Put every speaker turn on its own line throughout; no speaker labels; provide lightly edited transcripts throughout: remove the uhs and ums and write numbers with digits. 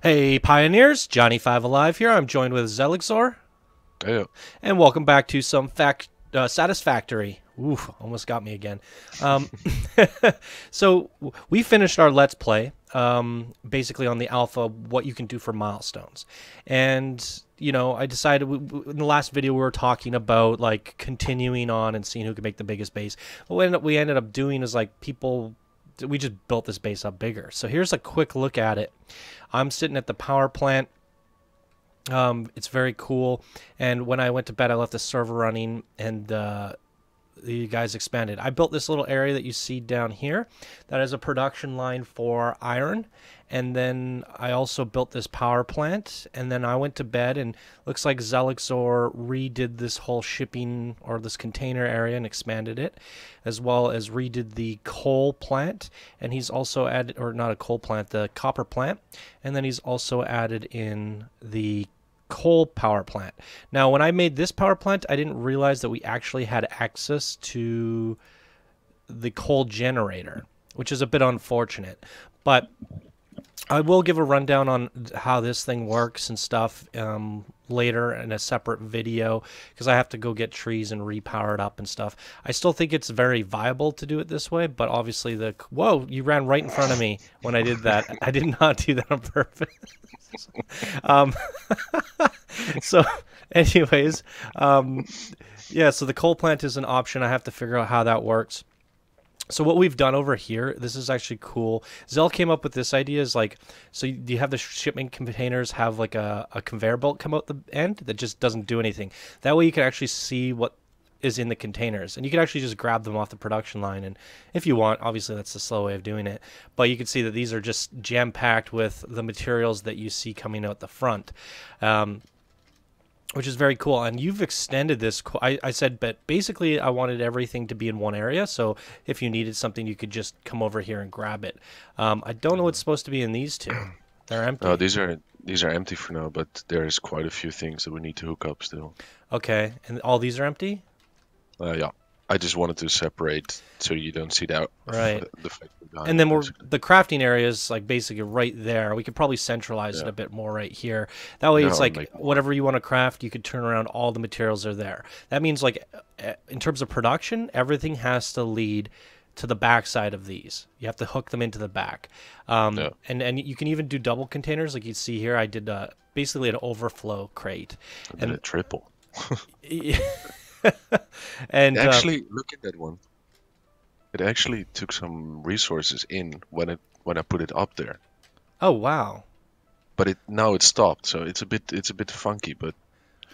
Hey Pioneers, Johnny Five Alive here. I'm joined with Xellixor.
Yeah.
And welcome back to some Satisfactory. Ooh, almost got me again. Um, so we finished our Let's Play, basically on the alpha, what you can do for milestones. And, you know, I decided, in the last video we were talking about, like, continuing on and seeing who could make the biggest base. But what we ended up doing is, like, we just built this base up bigger. So here's a quick look at it. I'm sitting at the power plant. It's very cool. And when I went to bed, I left the server running, and the guys expanded. I built this little area that you see down here that is a production line for iron. And then I also built this power plant, and then I went to bed, and looks like Xellixor redid this whole shipping or this container area and expanded it, as well as redid the coal plant, and he's also added, or not a coal plant, the copper plant, and then he's also added in the coal power plant. Now, when I made this power plant, I didn't realize that we actually had access to the coal generator, which is a bit unfortunate, but I will give a rundown on how this thing works and stuff later in a separate video, because I have to go get trees and repower it up and stuff. I still think it's very viable to do it this way, but obviously Whoa, you ran right in front of me when I did that. I did not do that on purpose. um, so, anyways, yeah, so the coal plant is an option. I have to figure out how that works. So what we've done over here, this is actually cool. Zell came up with this idea, is like, so you have the shipment containers have like a conveyor belt come out the end that just doesn't do anything. That way you can actually see what is in the containers, and you can actually just grab them off the production line, and if you want, obviously that's the slow way of doing it, but you can see that these are just jam-packed with the materials that you see coming out the front. Which is very cool. And you've extended this. I said, but basically I wanted everything to be in one area, so if you needed something, you could just come over here and grab it. I don't know what's supposed to be in these two. They're empty.
No, these are empty for now, but there's quite a few things that we need to hook up still.
Okay, and all these are empty?
Yeah. I just wanted to separate so you don't see that.
Right.
The factory behind
And then
it,
the crafting area is like basically right there. We could probably centralize it a bit more right here. That way it's like whatever you want to craft, you could turn around, all the materials are there. That means, like, in terms of production, everything has to lead to the back side of these. You have to hook them into the back. And you can even do double containers, like you see here. I did basically an overflow crate.
And a triple.
And
actually, look at that one. It actually took some resources in when I put it up there.
Oh wow!
But now it stopped, so it's a bit funky, but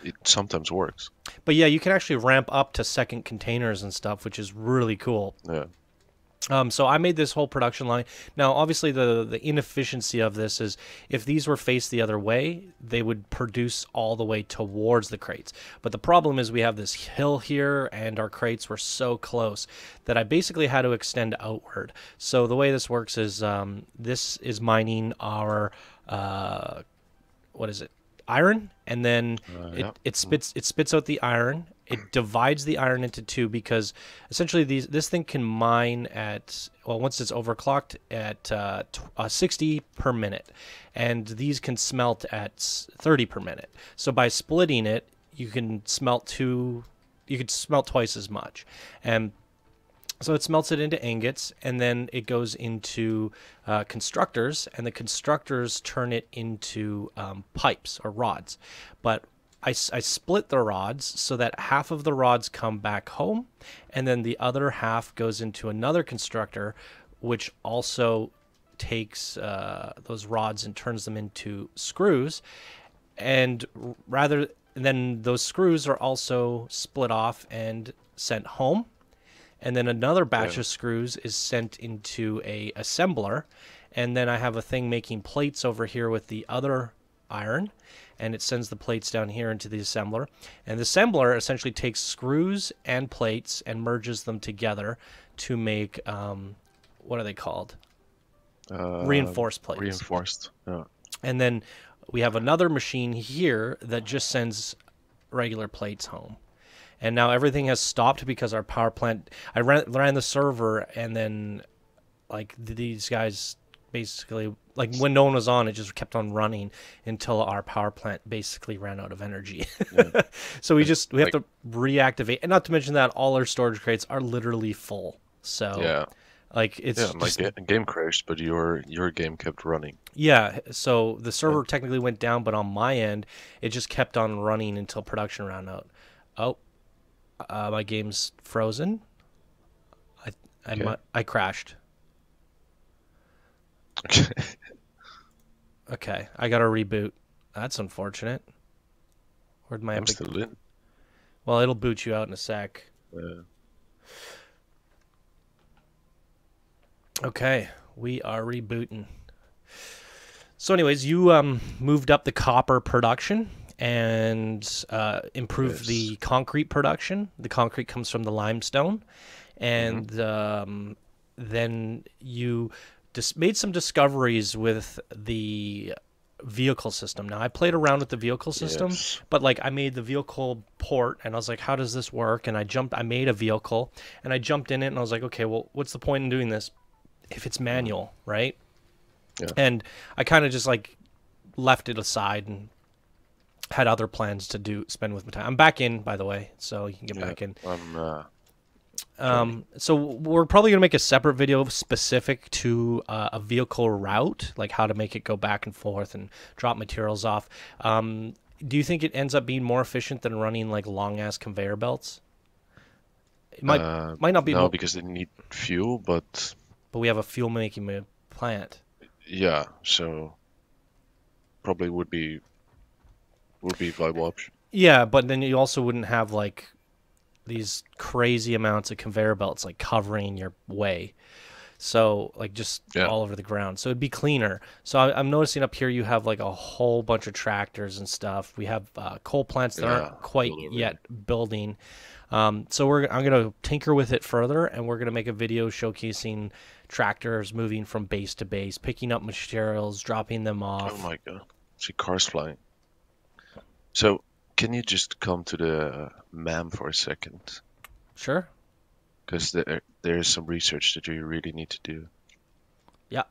it sometimes works.
But yeah, you can actually ramp up to second containers and stuff, which is really cool.
Yeah.
So I made this whole production line. Now, obviously, the inefficiency of this is if these were faced the other way, they would produce all the way towards the crates. But the problem is we have this hill here, and our crates were so close that I basically had to extend outward. So the way this works is this is mining our, what is it? Iron, and then it spits out the iron. It divides the iron into two, because essentially this thing can mine at, well, once it's overclocked, at 60 per minute, and these can smelt at 30 per minute. So by splitting it, you can smelt twice as much. And so it smelts it into ingots, and then it goes into constructors, and the constructors turn it into pipes or rods. But I split the rods so that half of the rods come back home, and then the other half goes into another constructor, which also takes those rods and turns them into screws. And then those screws are also split off and sent home. And then another batch of screws is sent into a assembler, and then I have a thing making plates over here with the other iron, and it sends the plates down here into the assembler. And the assembler essentially takes screws and plates and merges them together to make, what are they called? Reinforced plates.
Reinforced, yeah.
And then we have another machine here that just sends regular plates home. And now everything has stopped because our power plant, I ran the server, and then, like, these guys basically, like when no one was on, it just kept on running until our power plant basically ran out of energy.
Yeah.
So we have
Like,
to reactivate, and not to mention that all our storage crates are literally full. So
yeah.
like it's
Yeah, my
just
game crashed, but your game kept running.
yeah. So the
Yeah.
server technically went down, but on my end, it just kept on running until production ran out. Oh, my game's frozen.
Okay.
I crashed.
Okay.
Okay, I got to reboot. That's unfortunate. Where'd my
I'm
epic?
still in.
Well, it'll boot you out in a sec. Okay, we are rebooting. So, anyways, you moved up the copper production and improved the concrete production. The concrete comes from the limestone, and then you made some discoveries with the vehicle system. Now, I played around with the vehicle system,
Yes.
but like I made the vehicle port, and I was like, how does this work? And I made a vehicle, and I jumped in it, and I was like, okay, well, what's the point in doing this if it's manual, right?
Yeah.
And I kind of just like left it aside and had other plans to spend with my time. I'm back in, by the way, so you can get back in. So we're probably gonna make a separate video specific to a vehicle route, like how to make it go back and forth and drop materials off. Do you think it ends up being more efficient than running like long ass conveyor belts? It might not be.
No, because they need fuel, but
we have a fuel making plant.
yeah, so probably would be viable option.
Yeah, but then you also wouldn't have like these crazy amounts of conveyor belts like covering your way, so like just all over the ground, so it'd be cleaner. So I'm noticing up here you have like a whole bunch of tractors and stuff. We have coal plants that aren't quite yet building. So I'm gonna tinker with it further, and we're gonna make a video showcasing tractors moving from base to base, picking up materials, dropping them off.
Oh my god, see cars flying. So can you just come to the MAM for a second?
Sure.
Because there is some research that you really need to do.
Yeah.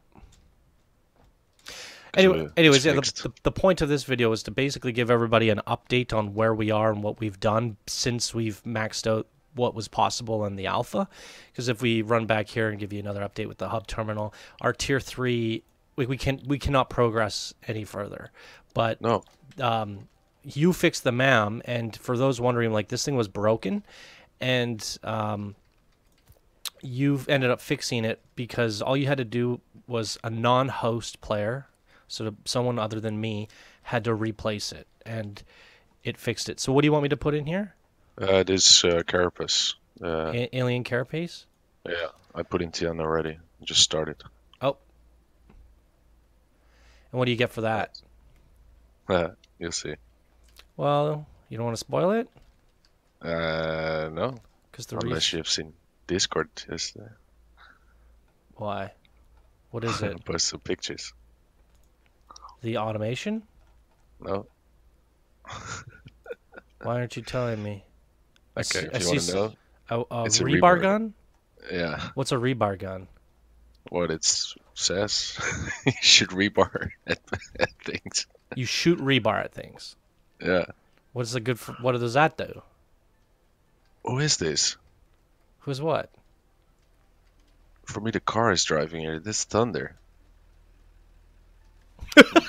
Anyways, yeah, the point of this video is to basically give everybody an update on where we are and what we've done since we've maxed out what was possible in the alpha. Because if we run back here and give you another update with the hub terminal, our tier 3, we cannot progress any further. But
no.
You fixed the MAM, and for those wondering, like, this thing was broken, and you've ended up fixing it because all you had to do was a non-host player, so someone other than me, had to replace it, and it fixed it. So what do you want me to put in here?
This carapace.
Alien carapace?
Yeah, I put in TN already. Just started.
Oh. And what do you get for that?
You'll see.
Well, you don't want to spoil it?
No. Unless you have seen Discord yesterday.
Why? What is it?
Post some pictures.
The automation?
No.
Why aren't you telling me?
Okay, if you want to know.
It's a rebar gun?
Yeah.
What's a rebar gun?
What it says. You should rebar at things.
You shoot rebar at things.
Yeah.
What does that do?
Who is this?
Who's what?
For me, the car is driving here. This Thunder. Okay.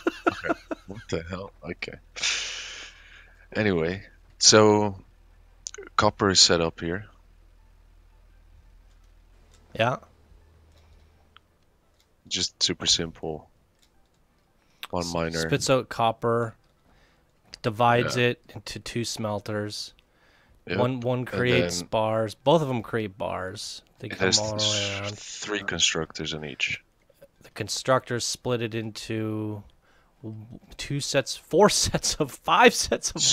What the hell? Okay. Anyway, so copper is set up here.
Yeah.
Just super simple. One miner.
Spits out copper, divides it into 2 smelters. Yep. One creates bars. Both of them create bars. They come all the way around.
3 constructors in each.
The constructors split it into 5 sets of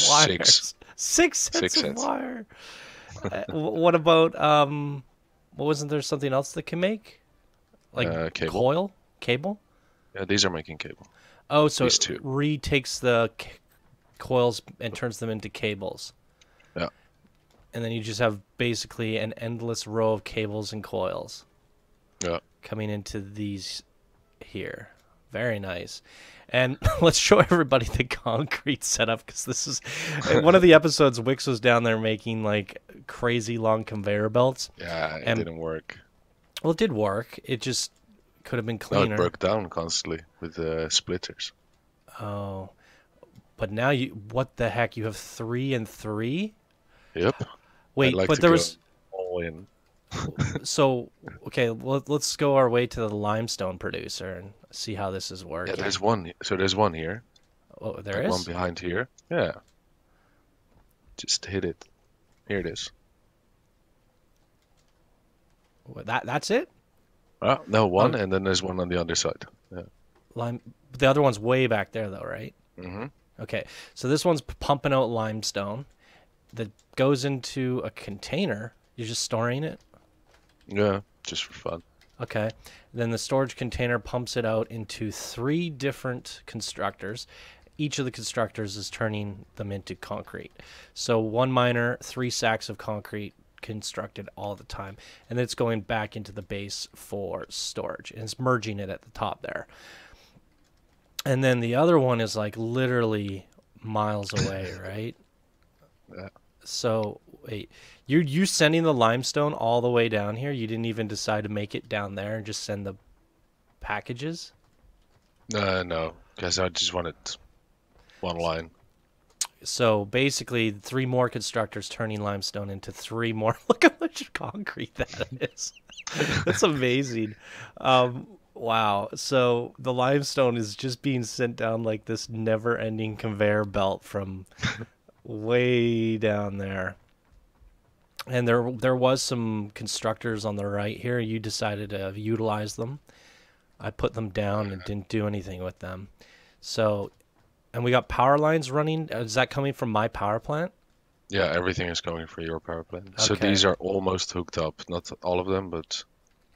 wires. 6 sets of wire. What about wasn't there something else that can make? Like cable?
Yeah, these are making cable.
Oh, so it retakes the coils and turns them into cables.
Yeah.
And then you just have basically an endless row of cables and coils.
Yeah.
Coming into these here. Very nice. And let's show everybody the concrete setup, because this is one of the episodes. Wikz was down there making like crazy long conveyor belts.
Yeah, it didn't work.
Well, it did work. It just could have been
No,
cleaner.
it broke down constantly with the splitters.
Oh, but now what the heck? You have 3 and 3?
Yep.
Wait,
I'd like
but
to
there
go
was.
all in.
So, okay, let's go our way to the limestone producer and see how this is working.
Yeah, there's one. So there's one here.
Oh, there
Like
is?
one behind here. Yeah. Just hit it. Here it is.
That's it?
No, one, and then there's one on the other side. Yeah.
The other one's way back there, though, right?
Mm-hmm.
Okay, so this one's pumping out limestone that goes into a container. You're just storing it?
Yeah, just for fun.
Okay. Then the storage container pumps it out into 3 different constructors. Each of the constructors is turning them into concrete. So one miner, 3 sacks of concrete constructed all the time. And then it's going back into the base for storage. And it's merging it at the top there. And then the other one is like literally miles away, right?
Yeah.
So, wait, you sending the limestone all the way down here? You didn't even decide to make it down there and just send the packages?
No, because I just wanted one line.
So basically, 3 more constructors turning limestone into 3 more. Look how much concrete that is. That's amazing. Wow. So the limestone is just being sent down like this never-ending conveyor belt from way down there. And there was some constructors on the right here. You decided to utilize them. I put them down and didn't do anything with them. So, and we got power lines running. Is that coming from my power plant?
Yeah, everything is going for your power plant. So
Okay.
these are almost hooked up. Not all of them, but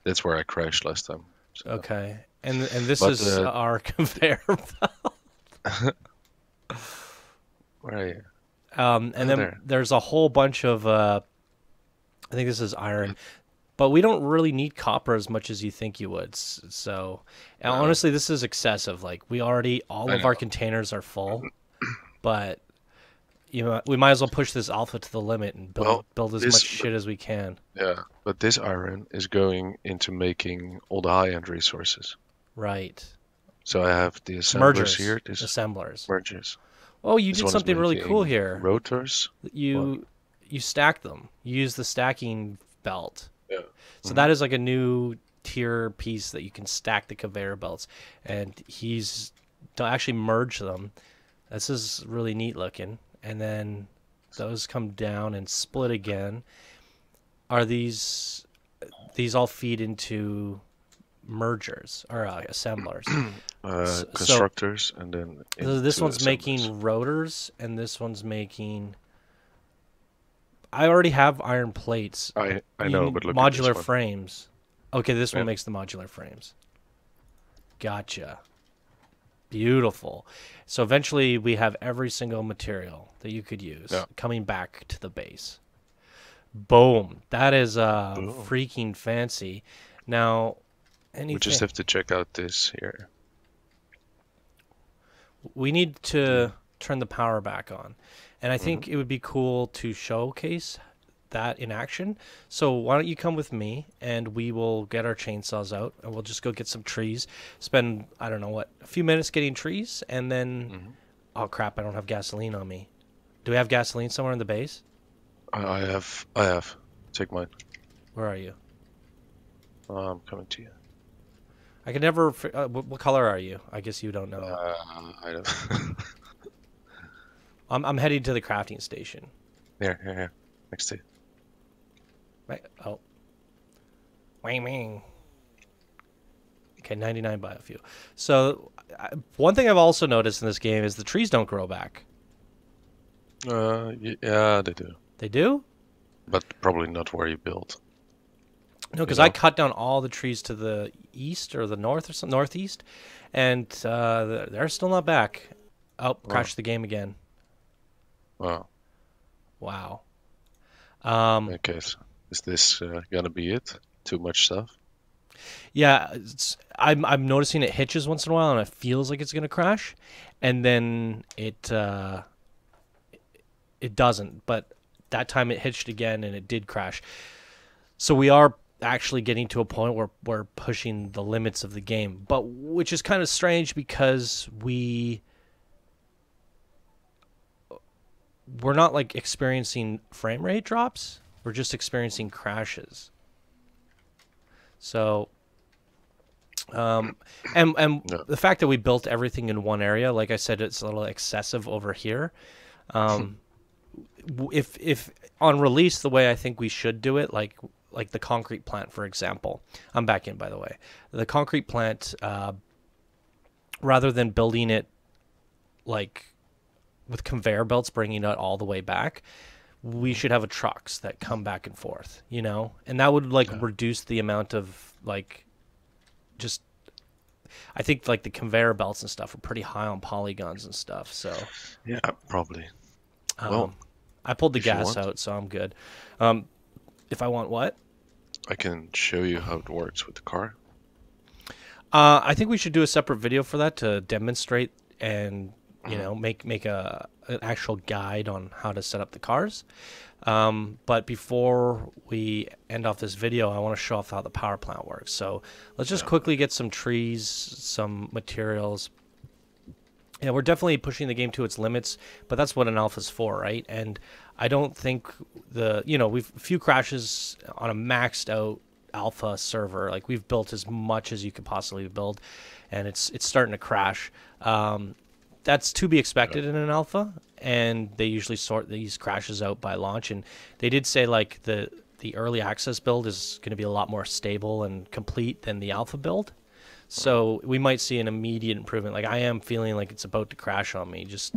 that's where I crashed last time. So.
Okay. And this
But,
is our conveyor belt.
Where are you?
And then
there.
there's a whole bunch of, I think this is iron, but we don't really need copper as much as you think you would. So, and honestly, this is excessive. Like all of our containers are full, but we might as well push this alpha to the limit and build as much shit as we can.
Yeah, but this iron is going into making all the high-end resources.
Right.
So I have the assemblers
Mergers.
here.
Assemblers.
Mergers.
Oh, you
This
did
one is
something really cool
making
here.
Rotors.
You stack them. You use the stacking belt.
Yeah.
So that is like a new tier piece that you can stack the conveyor belts, and he's to actually merge them. This is really neat looking. And then those come down and split again. Are these all feed into mergers or assemblers?
Constructors, and then
This one's
assemblers.
making rotors, and this one's making. I already have iron plates.
I know, but look
modular
at this one.
frames. Okay, this one
Yeah.
makes the modular frames. Gotcha. Beautiful. So eventually we have every single material that you could use coming back to the base. Boom. That is freaking fancy. Now,
We just have to check out this here.
We need to turn the power back on. And I think it would be cool to showcase that in action. So why don't you come with me, and we will get our chainsaws out, and we'll just go get some trees. Spend, I don't know what, a few minutes getting trees, and then... Oh, crap, I don't have gasoline on me. Do we have gasoline somewhere in the base?
I have. Take mine.
Where are you?
I'm coming to you.
I can never... what color are you? I guess you don't know.
I don't.
I'm heading to the crafting station.
Here. Next to you.
Right. Oh. Wing. Okay, 99 biofuel. So, one thing I've also noticed in this game is the trees don't grow back.
Yeah, they do.
They do?
But probably not where you build.
No, because I cut down all the trees to the east or the north or something, northeast, and they're still not back. Oh, crashed the game again.
Wow.
Wow.
Okay, so is this gonna be it? Too much stuff?
Yeah, I'm noticing it hitches once in a while, and it feels like it's gonna crash, and then it doesn't. But that time it hitched again, and it did crash. So we are actually getting to a point where we're pushing the limits of the game, but which is kind of strange because we're not like experiencing frame rate drops. We're just experiencing crashes. So, and
Yeah.
the fact that we built everything in one area, like I said, it's a little excessive over here. If on release, the way I think we should do it, like the concrete plant, for example. I'm back in, by the way. The concrete plant, rather than building it like with conveyor belts bringing it all the way back, we should have trucks that come back and forth, you know? And that would like reduce the amount of like just I think like the conveyor belts and stuff are pretty high on polygons and stuff. So
Yeah, probably. Well,
I pulled the
if you
gas
want,
out, so I'm good. If I want what?
I can show you how it works with the car.
I think we should do a separate video for that to demonstrate and make an actual guide on how to set up the cars. But before we end off this video, I want to show off how the power plant works. So let's just quickly get some trees, some materials. Yeah, we're definitely pushing the game to its limits, but that's what an alpha's for, right? And I don't think we've a few crashes on a maxed out alpha server. Like we've built as much as you could possibly build, and it's starting to crash. That's to be expected in an alpha, and they usually sort these crashes out by launch. And they did say like the early access build is going to be a lot more stable and complete than the alpha build. So we might see an immediate improvement. Like I am feeling like it's about to crash on me, just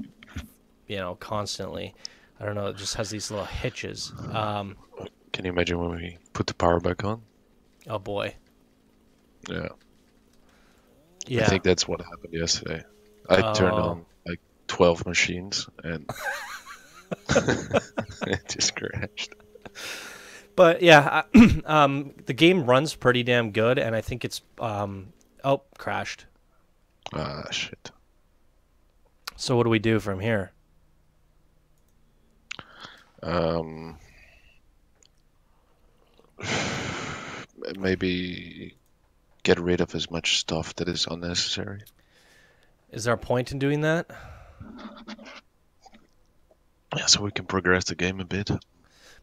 constantly. I don't know. It just has these little hitches.
Can you imagine when we put the power back on?
Oh boy.
Yeah.
Yeah.
I think that's what happened yesterday. I turned on like 12 machines and it just crashed.
But yeah, the game runs pretty damn good, and I think it's crashed.
Ah, shit.
So what do we do from here?
Maybe get rid of as much stuff that is unnecessary.
Is there a point in doing that?
Yeah, so we can progress the game a bit.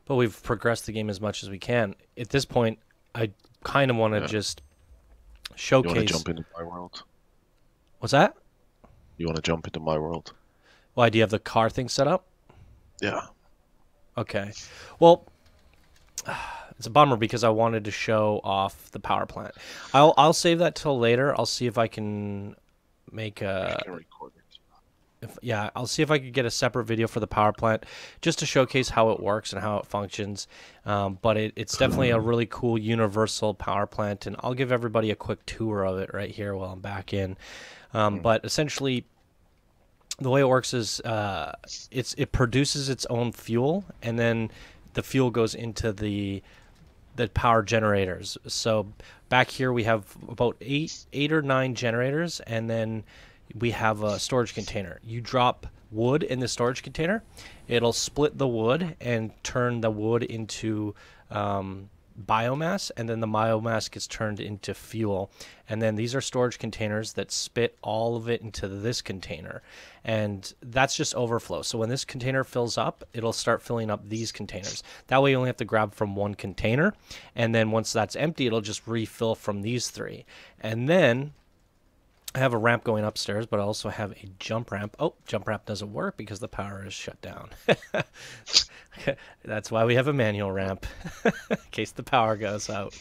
But we've progressed the game as much as we can. At this point, I kind of want to just showcase.
You want to jump into my world?
What's that?
You want to jump into my world?
Why, do you have the car thing set up?
Yeah.
Okay. Well, it's a bummer because I wanted to show off the power plant. I'll save that till later. I'll see if I can make a.
I can record it.
I'll see if I could get a separate video for the power plant just to showcase how it works and how it functions. But it's definitely a really cool universal power plant, and I'll give everybody a quick tour of it right here while I'm back in. But essentially, the way it works is it produces its own fuel, and then the fuel goes into the power generators. So back here we have about eight or nine generators, and then we have a storage container. You drop wood in the storage container, it'll split the wood and turn the wood into biomass, and then the biomass gets turned into fuel. And then these are storage containers that spit all of it into this container, and that's just overflow. So when this container fills up, it'll start filling up these containers. That way you only have to grab from one container, and then once that's empty, it'll just refill from these three. And then I have a ramp going upstairs, but I also have a jump ramp. Oh, jump ramp doesn't work because the power is shut down. That's why we have a manual ramp, in case the power goes out.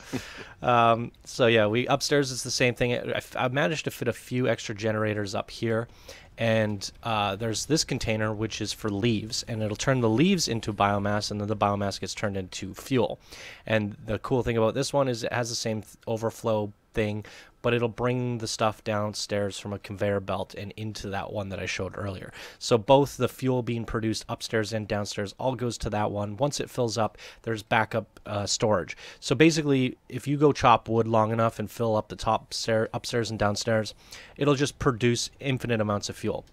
So yeah, upstairs is the same thing. I managed to fit a few extra generators up here, and there's this container which is for leaves, and it'll turn the leaves into biomass, and then the biomass gets turned into fuel. And the cool thing about this one is it has the same overflow thing, but it'll bring the stuff downstairs from a conveyor belt and into that one that I showed earlier. So both the fuel being produced upstairs and downstairs all goes to that one. Once it fills up, there's backup storage. So basically, if you go chop wood long enough and fill up the top upstairs and downstairs, it'll just produce infinite amounts of fuel.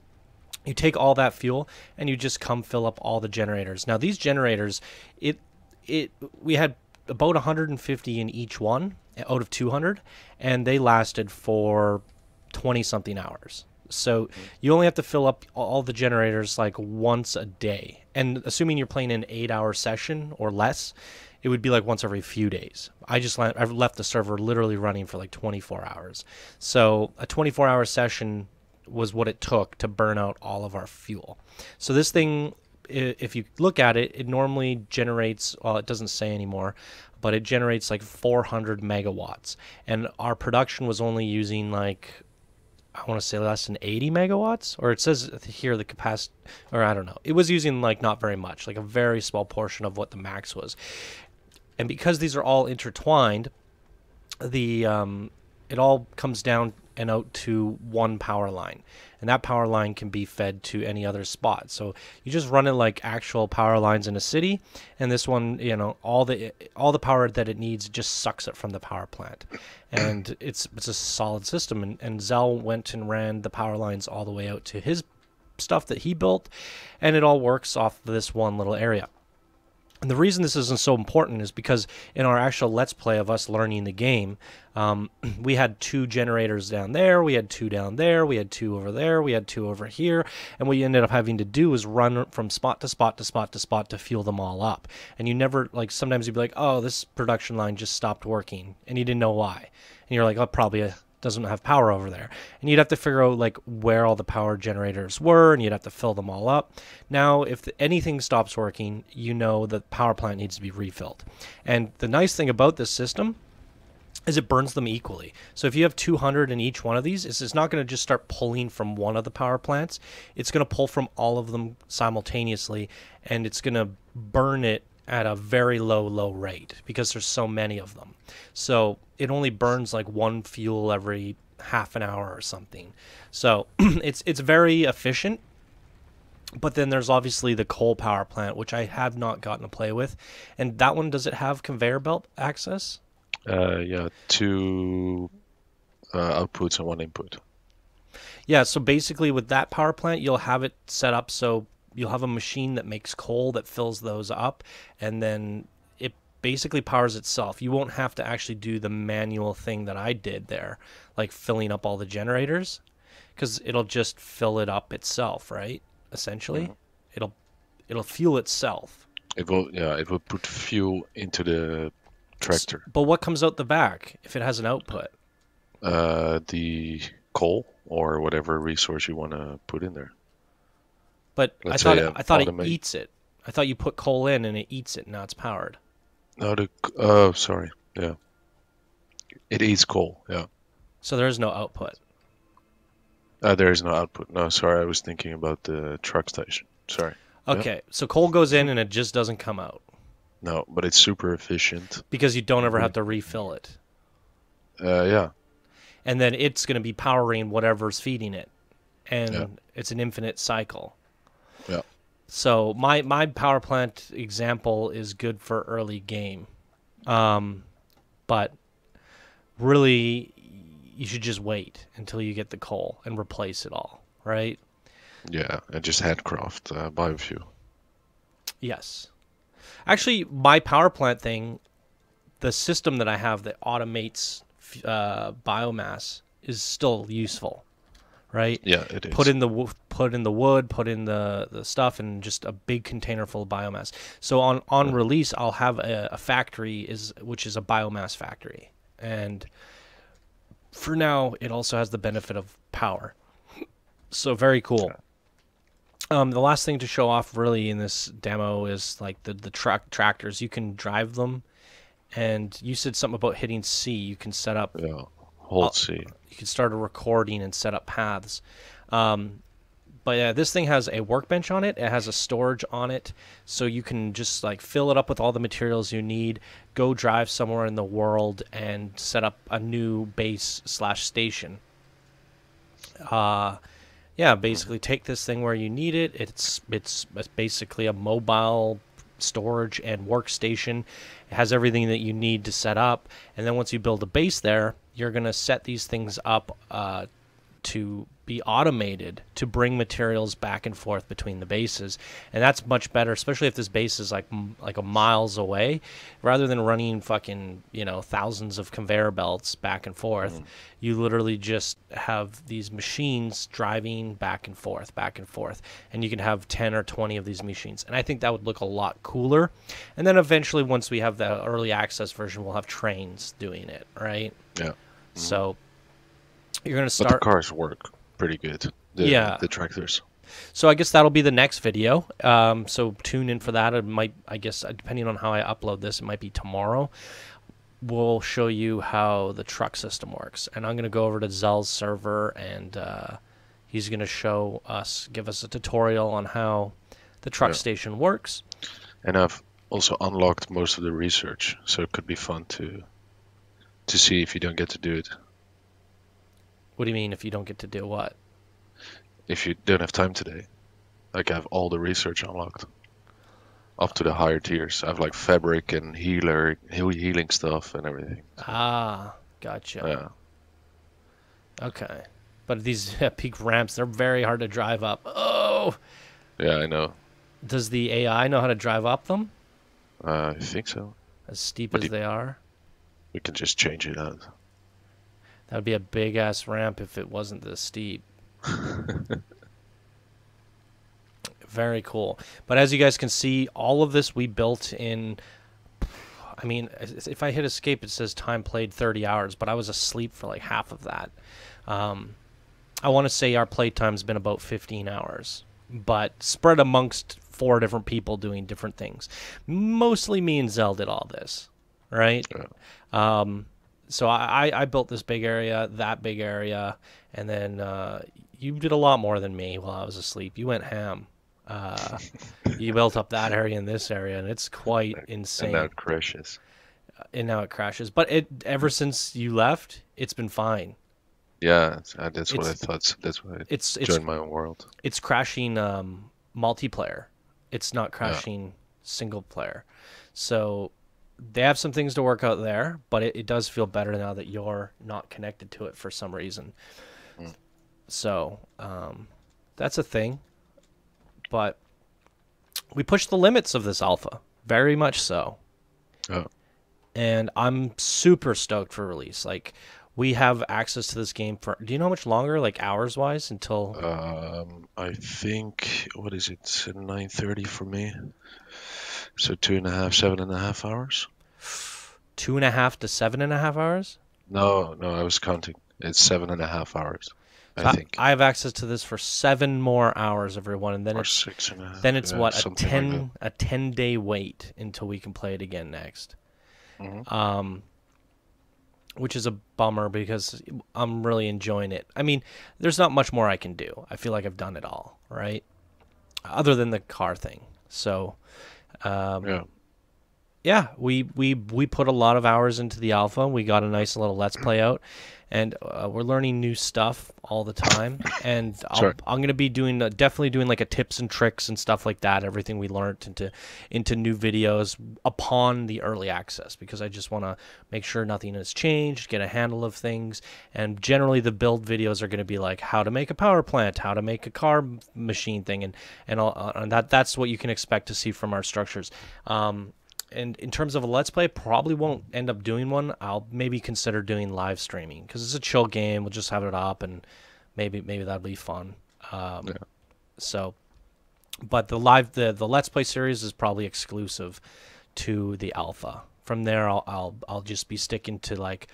You take all that fuel and you just come fill up all the generators. Now these generators, we had about 150 in each one out of 200, and they lasted for 20 something hours. So you only have to fill up all the generators like once a day, and assuming you're playing an 8-hour session or less, it would be like once every few days. I've left the server literally running for like 24 hours. So a 24-hour session was what it took to burn out all of our fuel. So this thing, if you look at it, it normally generates, well, it doesn't say anymore, but it generates like 400 megawatts. And our production was only using like, I want to say less than 80 megawatts, or it says here the capacity, or I don't know. It was using like not very much, like a very small portion of what the max was. And because these are all intertwined, it all comes down and out to one power line, and that power line can be fed to any other spot. So you just run it like actual power lines in a city, and this one, you know, all the power that it needs just sucks it from the power plant, and it's a solid system. And Zell went and ran the power lines all the way out to his stuff that he built, and it all works off this one little area. And the reason this isn't so important is because in our actual Let's Play of us learning the game, we had 2 generators down there, we had 2 down there, we had 2 over there, we had 2 over here, and what you ended up having to do is run from spot to spot to spot to spot to fuel them all up. And you never, like, sometimes you'd be like, oh, this production line just stopped working, and you didn't know why. And you're like, oh, probably doesn't have power over there, and you'd have to figure out like where all the power generators were, and you'd have to fill them all up. Now if anything stops working, you know the power plant needs to be refilled. And the nice thing about this system is it burns them equally. So if you have 200 in each one of these, it's not going to just start pulling from one of the power plants. It's going to pull from all of them simultaneously, and it's going to burn it at a very low rate because there's so many of them. So it only burns like one fuel every half an hour or something. So it's very efficient. But then there's obviously the coal power plant, which I have not gotten to play with. And that one, does it have conveyor belt access?
Yeah, 2 outputs and 1 input.
Yeah, so basically with that power plant, you'll have it set up so you'll have a machine that makes coal that fills those up, and then it basically powers itself. You won't have to actually do the manual thing that I did there, like filling up all the generators, because it'll just fill it up itself, right? Essentially, it'll fuel itself.
It will put fuel into the tractor.
But what comes out the back if it has an output?
The coal or whatever resource you want to put in there.
But I thought it eats it. I thought you put coal in and it eats it. Now it's powered.
No, sorry. Yeah, it eats coal. Yeah.
So there is no output.
There is no output. No, sorry, I was thinking about the truck station. Sorry.
Okay, yeah. So coal goes in and it just doesn't come out.
No, but it's super efficient.
Because you don't ever have to refill it.
Yeah.
And then it's going to be powering whatever's feeding it. And it's an infinite cycle.
Yeah.
So my power plant example is good for early game. But really, you should just wait until you get the coal and replace it all, right?
Yeah, and just handcraft biofuel.
Yes. Actually, my power plant thing, the system that I have that automates biomass is still useful, right?
Yeah, it is.
Put in the wood, put in the stuff, and just a big container full of biomass. So on release, I'll have a factory which is a biomass factory, and for now, it also has the benefit of power. So very cool. The last thing to show off really in this demo is like the tractors. You can drive them, and you said something about hitting C. You can set up.
Yeah, hold C.
You can start a recording and set up paths. But yeah, this thing has a workbench on it. It has a storage on it, so you can just like fill it up with all the materials you need. Go drive somewhere in the world and set up a new base slash station. Yeah, basically take this thing where you need it. It's basically a mobile storage and workstation. It has everything that you need to set up, and then once you build a base there, you're gonna set these things up to be automated to bring materials back and forth between the bases, and that's much better, especially if this base is like a miles away, rather than running fucking thousands of conveyor belts back and forth. You literally just have these machines driving back and forth, and you can have 10 or 20 of these machines, and I think that would look a lot cooler. And then eventually, once we have the early access version, we'll have trains doing it, right?
Yeah.
So you're gonna start.
But the cars work pretty good. The tractors.
So I guess that'll be the next video. So tune in for that. It might, I guess, depending on how I upload this, it might be tomorrow. We'll show you how the truck system works, and I'm gonna go over to Zell's server, and he's gonna give us a tutorial on how the truck station works.
And I've also unlocked most of the research, so it could be fun to see if you don't get to do it.
What do you mean if you don't get to do what?
If you don't have time today. Like I have all the research unlocked. Up to the higher tiers. I have like fabric and healing stuff and everything.
Ah, gotcha.
Yeah.
Okay. But these peak ramps, they're very hard to drive up. Oh!
Yeah, I know.
Does the AI know how to drive up them?
I think so.
As steep as they are?
We can just change it out.
That would be a big-ass ramp if it wasn't this steep. Very cool. But as you guys can see, all of this we built in... I mean, if I hit escape, it says time played 30 hours, but I was asleep for like half of that. I want to say our playtime's been about 15 hours, but spread amongst 4 different people doing different things. Mostly me and Zell did all this, right? Yeah. So I built this big area, that big area, and then you did a lot more than me while I was asleep. You went ham. You built up that area and this area, and it's quite insane.
And now it crashes.
But ever since you left, it's been fine.
Yeah, that's what I thought. That's why I joined my own world.
It's crashing multiplayer. It's not crashing single player. So they have some things to work out there, but it does feel better now that you're not connected to it for some reason. So that's a thing. But we pushed the limits of this alpha, very much so.
Oh.
And I'm super stoked for release. Like, we have access to this game for, do you know how much longer, like hours-wise, until...
I think, what is it, 9:30 for me? So 7.5 hours?
2.5 to 7.5 hours?
No, I was counting. It's 7.5 hours, I think.
I have access to this for 7 more hours, everyone, and then
or
it's
6.5.
Then it's what, a
10
10-day wait until we can play it again next.
Mm-hmm.
Which is a bummer because I'm really enjoying it. I mean, there's not much more I can do. I feel like I've done it all, right? Other than the car thing. So, yeah, we put a lot of hours into the alpha. We got a nice little let's play out, and we're learning new stuff all the time. And I'm going to be definitely doing like a tips and tricks and stuff like that. Everything we learned into new videos upon the early access, because I just want to make sure nothing has changed, get a handle of things. And generally, the build videos are going to be like how to make a power plant, how to make a car machine thing, and all, and that's what you can expect to see from our structures. And in terms of a Let's Play, probably won't end up doing one. I'll maybe consider doing live streaming because it's a chill game. We'll just have it up, and maybe that'll be fun. So, but the Let's Play series is probably exclusive to the alpha. From there, I'll just be sticking to like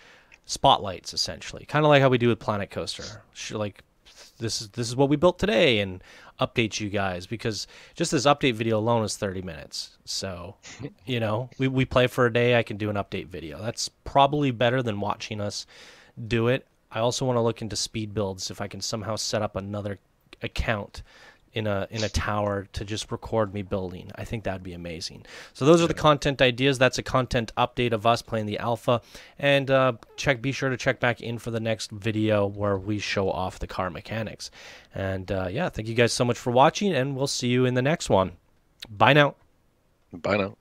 spotlights essentially, kind of like how we do with Planet Coaster. Like this is what we built today, and update you guys, because just this update video alone is 30 minutes. So, you know, we play for a day, I can do an update video. That's probably better than watching us do it. I also want to look into speed builds, if I can somehow set up another account in a tower to just record me building. I think that'd be amazing. So those are the content ideas. That's a content update of us playing the alpha. And be sure to check back in for the next video where we show off the car mechanics. And yeah, thank you guys so much for watching, and we'll see you in the next one. Bye now.
Bye now.